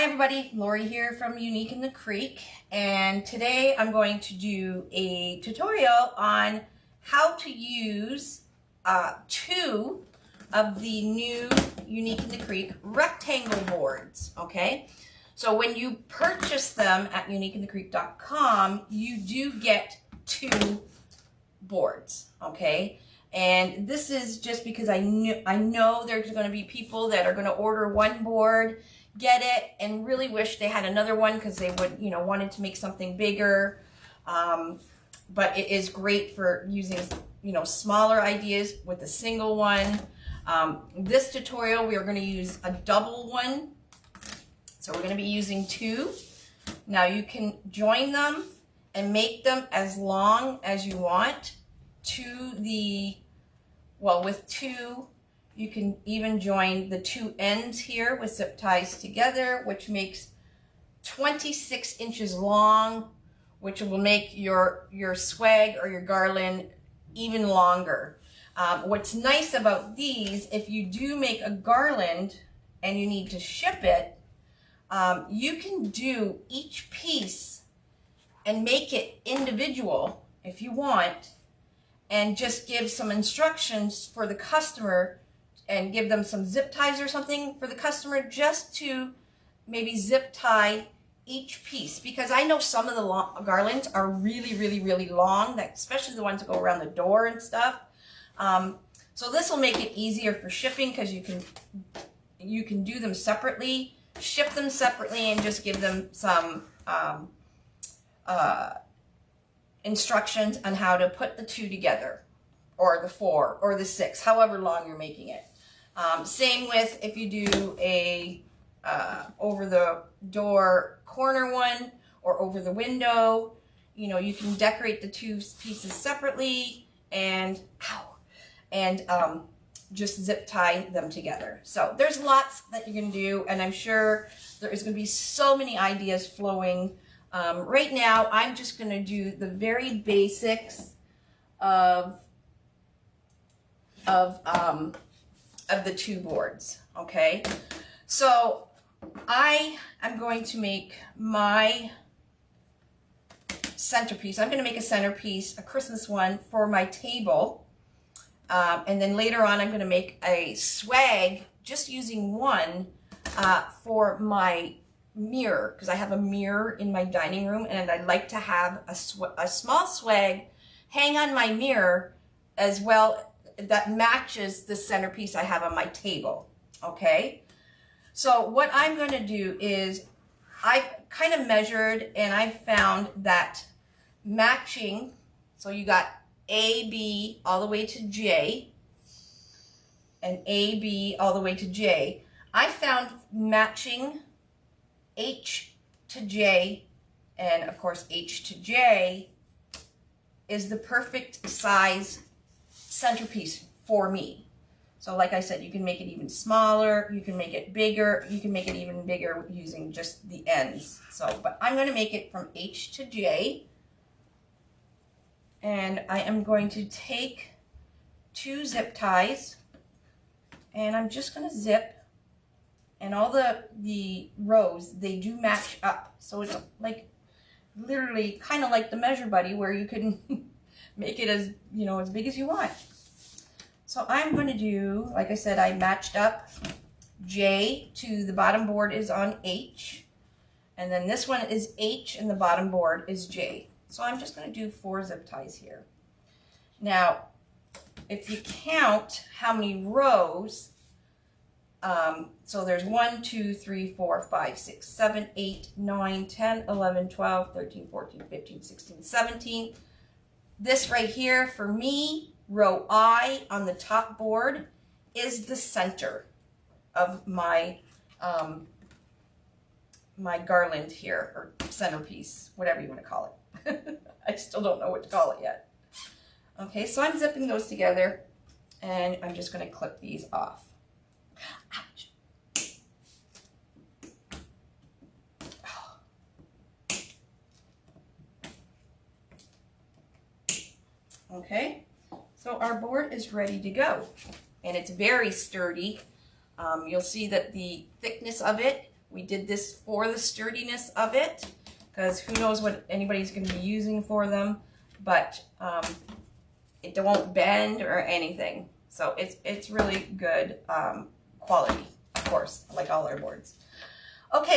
Hi everybody, Lori here from Unique in the Creek, and today I'm going to do a tutorial on how to use two of the new Unique in the Creek rectangle boards, okay? So when you purchase them at uniqueinthecreek.com, you do get two boards, okay? And this is just because I know there's going to be people that are going to order one board, get it, and really wish they had another one because they would, wanted to make something bigger. But it is great for using, smaller ideas with a single one. This tutorial, we are going to use a double one. So we're going to be using two. Now you can join them and make them as long as you want with two. You can even join the two ends here with zip ties together, which makes 26 inches long, which will make your swag or your garland even longer. What's nice about these, if you do make a garland and you need to ship it, you can do each piece and make it individual if you want, and just give some instructions for the customer and give them some zip ties or something for the customer just to maybe zip tie each piece. Because I know some of the garlands are really, really, really long, especially the ones that go around the door and stuff. So this will make it easier for shipping because you can do them separately, ship them separately, and just give them some instructions on how to put the two together, or the four, or the six, however long you're making it. Same with if you do a over the door corner one or over the window, you can decorate the two pieces separately and just zip tie them together. So there's lots that you can do, and I'm sure there is going to be so many ideas flowing. Right now, I'm just going to do the very basics of the two boards, okay? So I am going to make my centerpiece. I'm going to make a centerpiece, a Christmas one, for my table. And then later on, I'm going to make a swag, just using one, for my mirror, because I have a mirror in my dining room, and I'd like to have a small swag hang on my mirror as well that matches the centerpiece I have on my table, okay? So what I'm going to do is I kind of measured, and I found that matching, so you got A, B, all the way to J, and A, B, all the way to J. I found matching H to J, and of course H to J, is the perfect size centerpiece for me. So like I said, you can make it even smaller, you can make it bigger, you can make it even bigger using just the ends. So, but I'm going to make it from H to J, and I am going to take two zip ties, and I'm just going to zip. And all the rows, they do match up. So it's like literally kind of like the Measure Buddy, where you can make it as, as big as you want. So I'm going to do, like I said, I matched up J to the bottom board is on H. And then this one is H and the bottom board is J. So I'm just going to do 4 zip ties here. Now, if you count how many rows, so there's 1, 2, 3, 4, 5, 6, 7, 8, 9, 10, 11, 12, 13, 14, 15, 16, 17. This right here, for me, row I on the top board is the center of my my garland here, or centerpiece, whatever you want to call it. I still don't know what to call it yet. Okay, so I'm zipping those together, and I'm just going to clip these off. Ouch. Okay, so our board is ready to go, and it's very sturdy. You'll see that the thickness of it We did this for the sturdiness of it, because who knows what anybody's going to be using for them, but it won't bend or anything. So it's really good quality, of course, like all our boards. Okay.